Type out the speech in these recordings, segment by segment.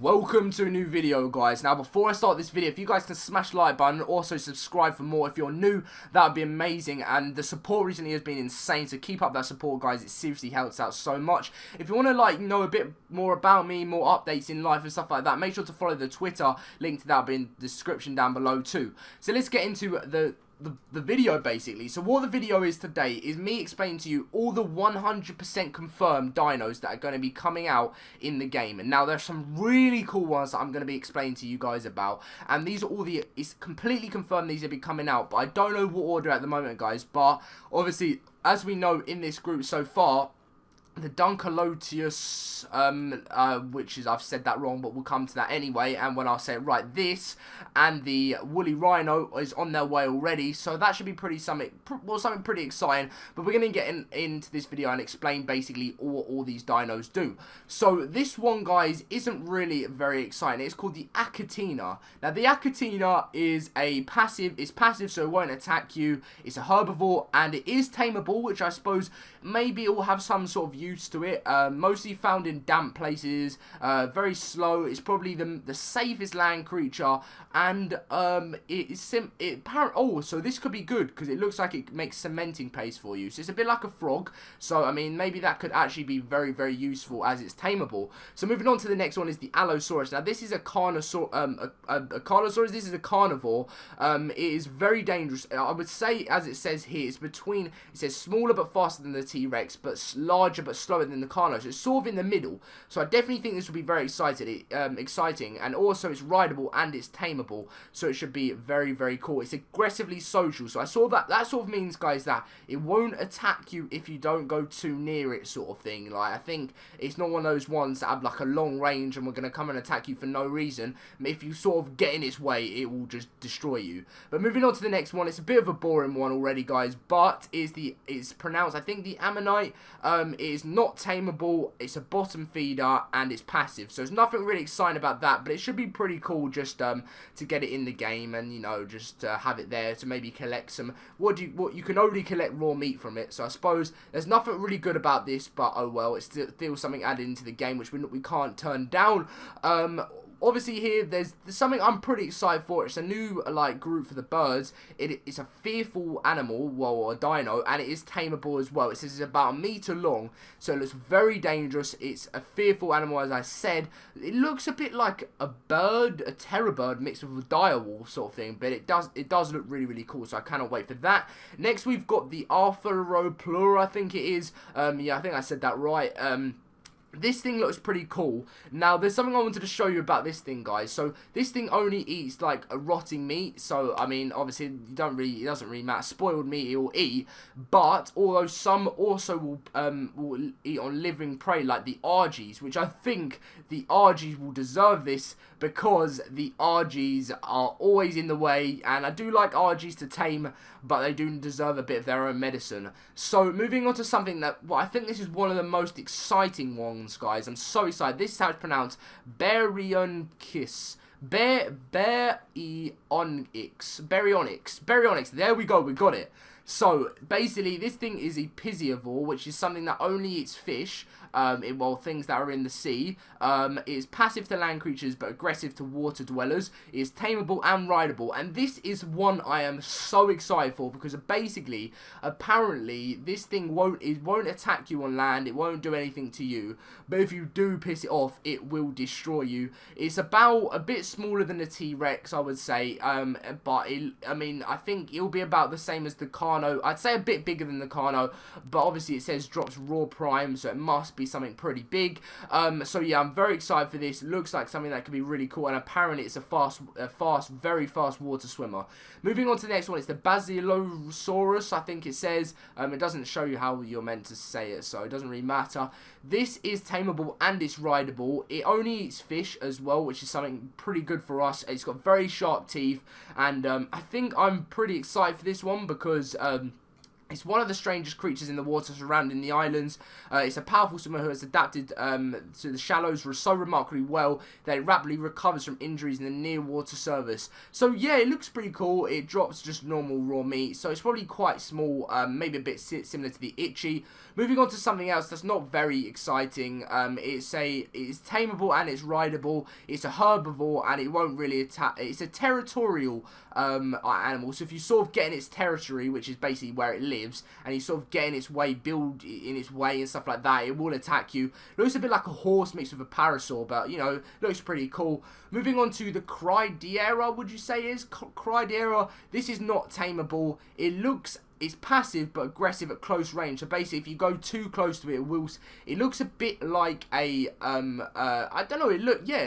Welcome to a new video, guys. Now, before I start this video, if you guys can smash the like button and also subscribe for more if you're new, that would be amazing. And the support recently has been insane, so keep up that support, guys. It seriously helps out so much. If you want to know a bit more about me, more updates in life and stuff like that, make sure to follow the Twitter. Link to that will be in the description down below too. So let's get into the video, basically. So what the video is today is me explaining to you all the 100% confirmed dinos that are going to be coming out in the game. And now there's some really cool ones that I'm going to be explaining to you guys about, and these are all it's completely confirmed these will be coming out, but I don't know what order at the moment, guys. But obviously, as we know in this group so far, the Dunkleotius, which is, I've said that wrong, but we'll come to that anyway, and when I say it right, this, and the Woolly Rhino is on their way already, so that should be something pretty exciting. But we're going to get into this video and explain basically what all these dinos do. So this one, guys, isn't really very exciting. It's called the Achatina. Now, the Achatina is passive, so it won't attack you. It's a herbivore, and it is tameable, which I suppose maybe it will have some sort of use to it. Mostly found in damp places, very slow. It's probably the safest land creature, and so this could be good because it looks like it makes cementing paste for you. So it's a bit like a frog. So I mean, maybe that could actually be very, very useful as it's tameable. So moving on to the next one is the Allosaurus. Now this is a Carnosaurus. This is a carnivore. It is very dangerous. I would say, as it says here, it says smaller but faster than the T-Rex, but larger but slower than the Carno. So it's sort of in the middle. So I definitely think this will be very exciting, and also it's rideable and it's tameable. So it should be very, very cool. It's aggressively social. So I saw that sort of means, guys, that it won't attack you if you don't go too near it, sort of thing. Like, I think it's not one of those ones that have like a long range and we're going to come and attack you for no reason. If you sort of get in its way, it will just destroy you. But moving on to the next one, it's a bit of a boring one already, guys, but it's pronounced, I think, the Ammonite. It is not tameable, it's a bottom feeder, and it's passive. So there's nothing really exciting about that, but it should be pretty cool just to get it in the game and, you know, just have it there to maybe collect some. You can only collect raw meat from it. So I suppose there's nothing really good about this, but oh well, it's still something added into the game which we can't turn down. Obviously here, there's something I'm pretty excited for. It's a new, group for the birds. It's a fearful animal, well, a dino, and it is tameable as well. It says it's about 1 meter long, so it looks very dangerous. It's a fearful animal, as I said. It looks a bit like a bird, a terror bird mixed with a direwolf sort of thing, but it does look really, really cool, so I cannot wait for that. Next, we've got the Arthroplura, I think it is. Yeah, I think I said that right. This thing looks pretty cool. Now, there's something I wanted to show you about this thing, guys. So, this thing only eats, like, a rotting meat. So, I mean, obviously, it doesn't really matter. Spoiled meat it will eat. But, although some also will eat on living prey, like the Argies, which I think the Argies will deserve this because the Argies are always in the way. And I do like Argies to tame, but they do deserve a bit of their own medicine. So, moving on to something that, well, I think this is one of the most exciting ones, guys. I'm so excited. This is how it's pronounced. Baryonyx. Baryonyx. There we go. We got it. So, basically, this thing is a piscivore, which is something that only eats fish, things that are in the sea. It is passive to land creatures, but aggressive to water dwellers. It is tameable and rideable, and this is one I am so excited for, because basically, apparently, this thing won't attack you on land, it won't do anything to you, but if you do piss it off, it will destroy you. It's about a bit smaller than a T-Rex, I would say, but I think it'll be about the same as the Carno. I'd say a bit bigger than the Carno, but obviously it says drops raw prime, so it must be something pretty big. So yeah, I'm very excited for this. It looks like something that could be really cool, and apparently it's a very fast water swimmer. Moving on to the next one, it's the Basilosaurus, I think it says. It doesn't show you how you're meant to say it, so it doesn't really matter. This is tameable and it's rideable. It only eats fish as well, which is something pretty good for us. It's got very sharp teeth, and I think I'm pretty excited for this one because It's one of the strangest creatures in the water surrounding the islands. It's a powerful swimmer who has adapted to the shallows so remarkably well that it rapidly recovers from injuries in the near water surface. So yeah, it looks pretty cool. It drops just normal raw meat, so it's probably quite small, maybe a bit similar to the Itchy. Moving on to something else that's not very exciting. It's tameable and it's rideable. It's a herbivore and it won't really attack. It's a territorial animal. So if you sort of get in its territory, which is basically where it lives, and you sort of get in its way, build in its way and stuff like that, it will attack you. Looks a bit like a horse mixed with a parasaur, but you know, looks pretty cool. Moving on to the Crydera, would you say is Crydera? This is not tameable. It's passive but aggressive at close range. So basically, if you go too close to it, it looks a bit like a I don't know.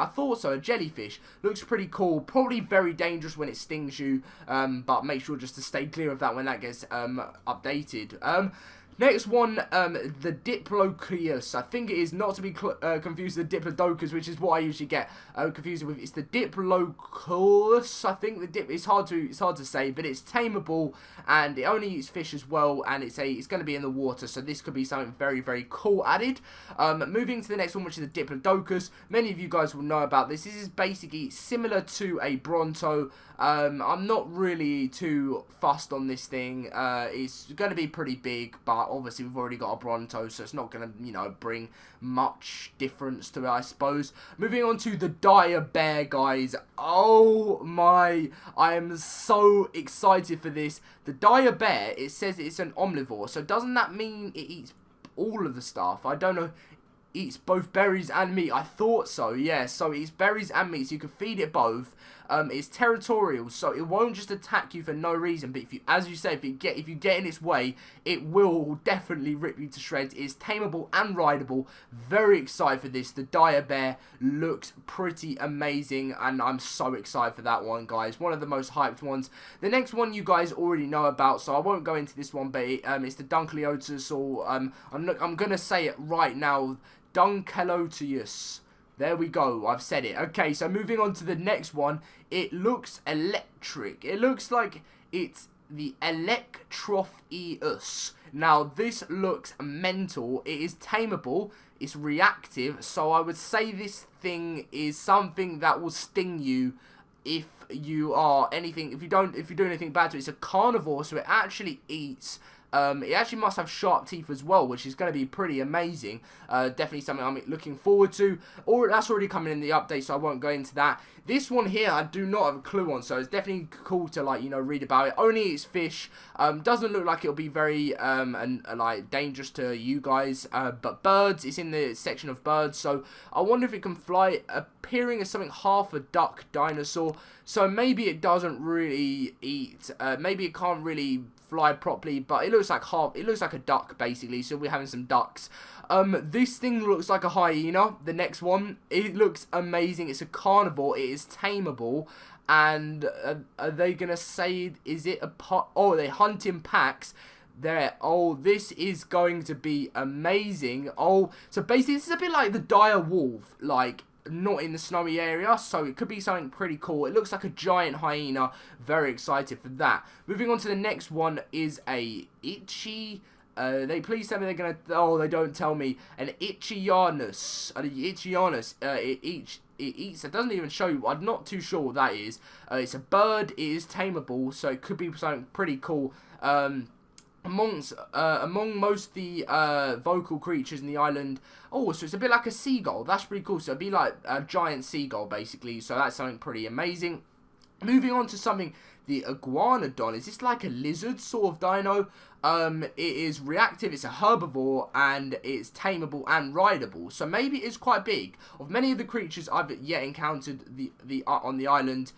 I thought so. A jellyfish looks pretty cool. Probably very dangerous when it stings you. But make sure just to stay clear of that when that gets updated. Next one, the Diplo Crius. I think it is not to be confused with the Diplodocus, which is what I usually get confused with. It's the Diplo Crius. I think it's hard to say, but it's tameable and it only eats fish as well, and it's going to be in the water, so this could be something very, very cool added. Moving to the next one, which is the Diplodocus. Many of you guys will know about this. This is basically similar to a Bronto. I'm not really too fussed on this thing. It's going to be pretty big, but obviously we've already got a Bronto, so it's not going to, you know, bring much difference to it, I suppose. Moving on to the Dire Bear, guys. Oh my, I am so excited for this. The Dire Bear, it says it's an omnivore, so doesn't that mean it eats all of the stuff? I don't know. Eats both berries and meat. I thought so, yeah. So it eats berries and meat, so you can feed it both. It's territorial, so it won't just attack you for no reason. But if you, as you say, if you get in its way, it will definitely rip you to shreds. It's tameable and rideable. Very excited for this. The Dire Bear looks pretty amazing, and I'm so excited for that one, guys. One of the most hyped ones. The next one you guys already know about, so I won't go into this one. But it's the Dunkleotus, or I'm gonna say it right now. Dunkelotius. There we go. I've said it. Okay, so moving on to the next one. It looks electric. It looks like it's the Elec Tropheus. Now, this looks mental. It is tameable. It's reactive. So I would say this thing is something that will sting you if you are anything. If you do anything bad to it. It's a carnivore, so it actually eats. It actually must have sharp teeth as well, which is going to be pretty amazing. Definitely something I'm looking forward to. Or that's already coming in the update, so I won't go into that. This one here, I do not have a clue on, so it's definitely cool to, like, you know, read about it. Only eats fish. Doesn't look like it'll be very like dangerous to you guys. But birds, it's in the section of birds, so I wonder if it can fly. Appearing as something half a duck dinosaur, so maybe it doesn't really eat. Maybe it can't really fly properly, but it looks like a duck basically, so we're having some ducks. This thing looks like a hyena. The next one, it looks amazing. It's a carnivore. It is tameable, and are they gonna say, is it a pot? Oh, they hunt in packs. This is going to be amazing. Oh, so basically this is a bit like the dire wolf, like not in the snowy area, so it could be something pretty cool. It looks like a giant hyena. Very excited for that. Moving on to the next one is a Itchy. They please tell me they're gonna. Oh, they don't tell me. An Ichthyornis. It eats. It doesn't even show you. I'm not too sure what that is. It's a bird. It is tameable, so it could be something pretty cool. Among most the vocal creatures in the island. Oh, so it's a bit like a seagull. That's pretty cool. So it'd be like a giant seagull, basically. So that's something pretty amazing. Moving on to something, the Iguanodon. Is this like a lizard sort of dino? It is reactive, it's a herbivore, and it's tameable and rideable. So maybe it's quite big. Of many of the creatures I've yet encountered on the island,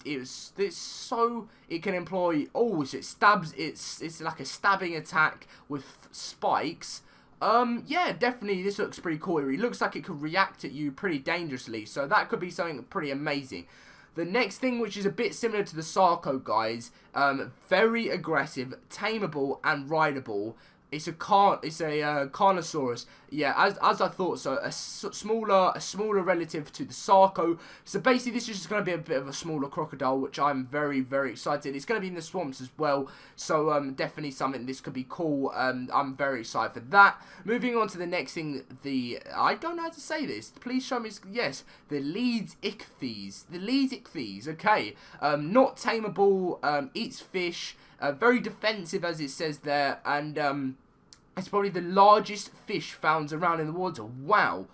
it can employ. Oh, so it stabs. It's like a stabbing attack with spikes. Yeah, definitely, this looks pretty cool. It looks like it could react at you pretty dangerously, so that could be something pretty amazing. The next thing, which is a bit similar to the Sarco, guys, very aggressive, tameable, and rideable. It's a Carnosaurus. Yeah, as I thought so. A smaller relative to the Sarco. So basically, this is just going to be a bit of a smaller crocodile, which I'm very, very excited. It's going to be in the swamps as well. So definitely something this could be cool. I'm very excited for that. Moving on to the next thing. I don't know how to say this. Please show me. Yes, the Leech Ichthyes. The Leech Ichthyes. Okay. Not tameable. Eats fish. Very defensive, as it says there, and it's probably the largest fish found around in the water. Wow.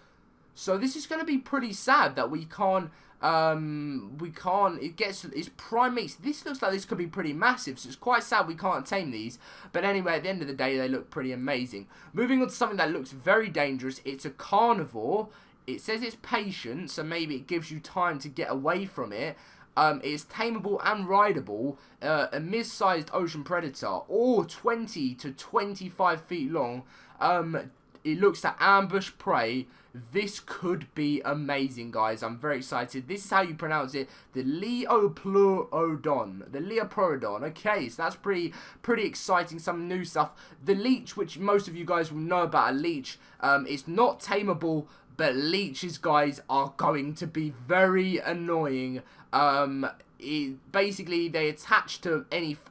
So this is going to be pretty sad that we can't, it gets its primates. This looks like this could be pretty massive, so it's quite sad we can't tame these. But anyway, at the end of the day, they look pretty amazing. Moving on to something that looks very dangerous. It's a carnivore. It says it's patient, so maybe it gives you time to get away from it. It's tameable and rideable, a mid-sized ocean predator, or 20 to 25 feet long. It looks to ambush prey. This could be amazing, guys. I'm very excited. This is how you pronounce it, the Leoplerodon. The Leoplerodon. Okay, so that's pretty exciting, some new stuff. The Leech, which most of you guys will know about a Leech, is not tameable, but leeches, guys, are going to be very annoying. Basically, they attach to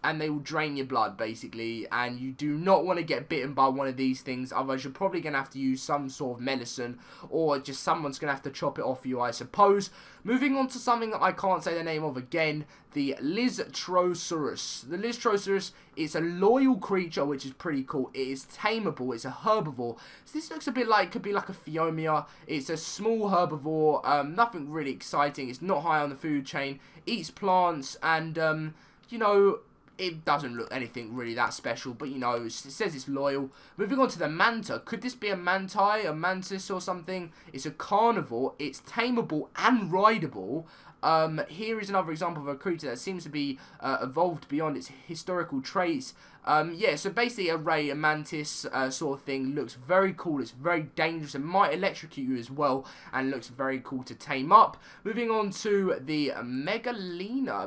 and they will drain your blood, basically, and you do not want to get bitten by one of these things, otherwise you're probably going to have to use some sort of medicine, or just someone's going to have to chop it off you, I suppose. Moving on to something that I can't say the name of again, the Lystrosaurus. The Lystrosaurus is a loyal creature, which is pretty cool. It is tameable. It's a herbivore. So this looks a bit like, could be like a Phiomia. It's a small herbivore. Nothing really exciting. It's not high on the food chain. Eats plants, and you know, it doesn't look anything really that special, but you know, it says it's loyal. Moving on to the Manta. Could this be a manti, a mantis or something? It's a carnivore. It's tameable and rideable. Here is another example of a creature that seems to be evolved beyond its historical traits. Yeah, so basically a mantis sort of thing. Looks very cool. It's very dangerous and might electrocute you as well, and looks very cool to tame up. Moving on to the Megalana.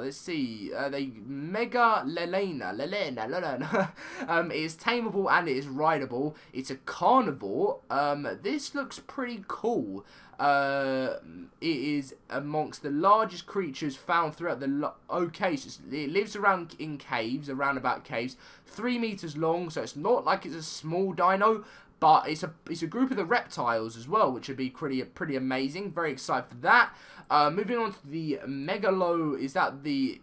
Let's see. The Megalelena. It is tameable and it is rideable. It's a carnivore. This looks pretty cool. It is amongst the largest creatures found throughout the it lives around in caves, around about caves, 3 meters long, so it's not like it's a small dino, but it's a group of the reptiles as well, which would be pretty amazing. Very excited for that. Moving on to the the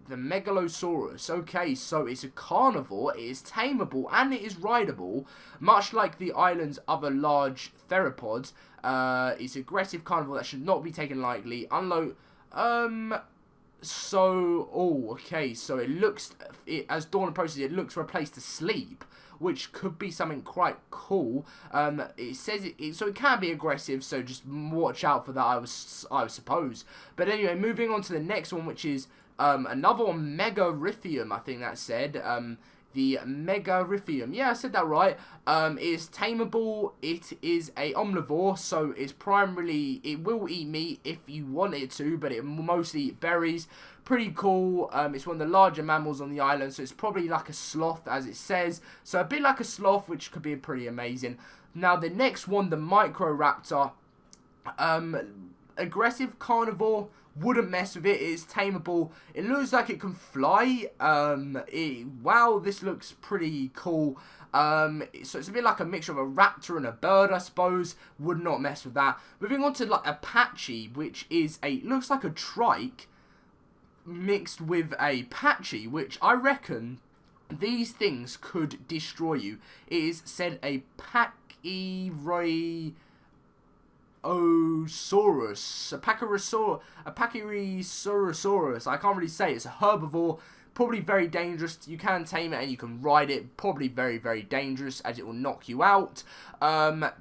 Megalosaurus. Okay, so it's a carnivore, it is tameable, and it is rideable, much like the island's other large theropods. It's aggressive carnivore that should not be taken lightly. Okay, so it looks, as dawn approaches, it looks for a place to sleep, which could be something quite cool. It says so it can be aggressive, so just watch out for that, I suppose. But anyway, moving on to the next one, which is another one, Megariphium, I think that said. The Megariphium, yeah, I said that right. It is tameable. It is a omnivore, so it will eat meat if you want it to, but it mostly eat berries. Pretty cool. It's one of the larger mammals on the island, so it's probably like a sloth, as it says. So a bit like a sloth, which could be pretty amazing. Now the next one, the Microraptor. Aggressive carnivore. Wouldn't mess with it. It is tameable. It looks like it can fly. Wow, this looks pretty cool. So it's a bit like a mixture of a raptor and a bird, I suppose. Would not mess with that. Moving on to like Apache, which is looks like a trike mixed with a patchy, which I reckon these things could destroy you. It is said a Pachyrhinosaurus, a Pachyrhinosaurus. I can't really say. It's a herbivore, probably very dangerous. You can tame it and you can ride it. Probably very, very dangerous, as it will knock you out.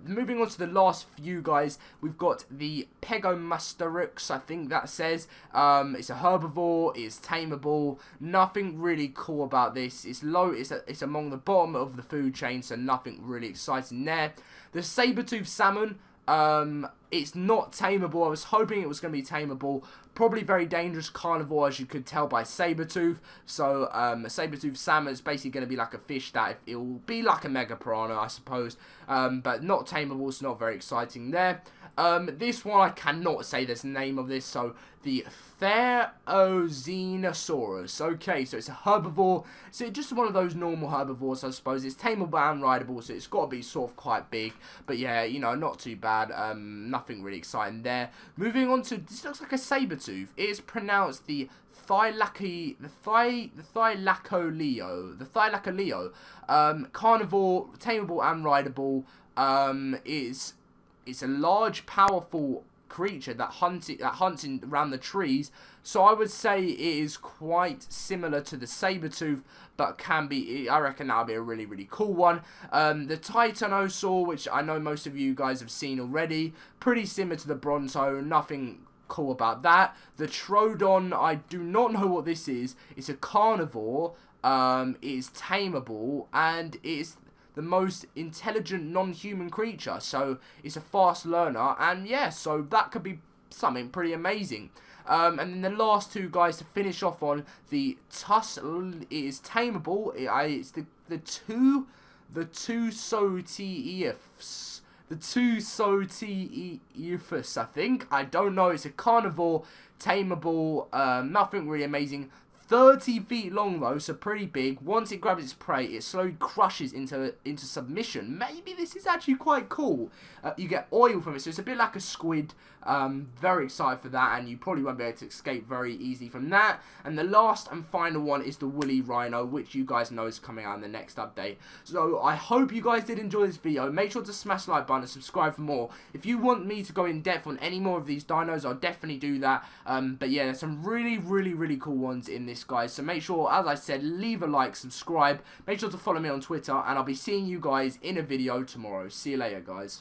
Moving on to the last few, guys, we've got the Pegomasterix, I think that says. It's a herbivore. It's tameable. Nothing really cool about this. It's low. It's among the bottom of the food chain, so nothing really exciting there. The Saber-Tooth Salmon. it's not tameable. I was hoping it was going to be tameable. Probably very dangerous carnivore, as you could tell by Saber-Tooth. So, a Saber-Tooth Salmon is basically going to be like a fish that it will be like a Mega Piranha, I suppose. But not tameable, so not very exciting there. This one, I cannot say the name of this, so the Therizinosaurus. Okay, so it's a herbivore, so it's just one of those normal herbivores, I suppose. It's tameable and rideable, so it's got to be sort of quite big, but yeah, you know, not too bad. Nothing really exciting there. Moving on to, this looks like a Saber-Tooth. It is pronounced the Thylacoleo. Carnivore, tameable and rideable. It's a large, powerful creature that hunts around the trees. So I would say it is quite similar to the Saber-Tooth, but can be, I reckon that'll be a really, really cool one. The Dinosaur, which I know most of you guys have seen already, pretty similar to the Bronto, nothing cool about that. The Trow, I do not know what this is. It's a carnivore, it is tameable, and it's the most intelligent non-human creature, so it's a fast learner, and yeah, so that could be something pretty amazing. And then the last two guys to finish off on, the Tussle is tameable. It's the Tussle-Ephus, I think. I don't know. It's a carnivore, tameable, nothing really amazing. 30 feet long though, so pretty big. Once it grabs its prey, it slowly crushes into submission. Maybe this is actually quite cool. You get oil from it, so it's a bit like a squid. Very excited for that, and you probably won't be able to escape very easily from that. And the last and final one is the woolly rhino, which you guys know is coming out in the next update. So I hope you guys did enjoy this video. Make sure to smash the like button and subscribe for more. If you want me to go in depth on any more of these dinos, I'll definitely do that. But yeah, there's some really, really, really cool ones in this, guys. So make sure, as I said, leave a like, subscribe. Make sure to follow me on Twitter, and I'll be seeing you guys in a video tomorrow. See you later, guys.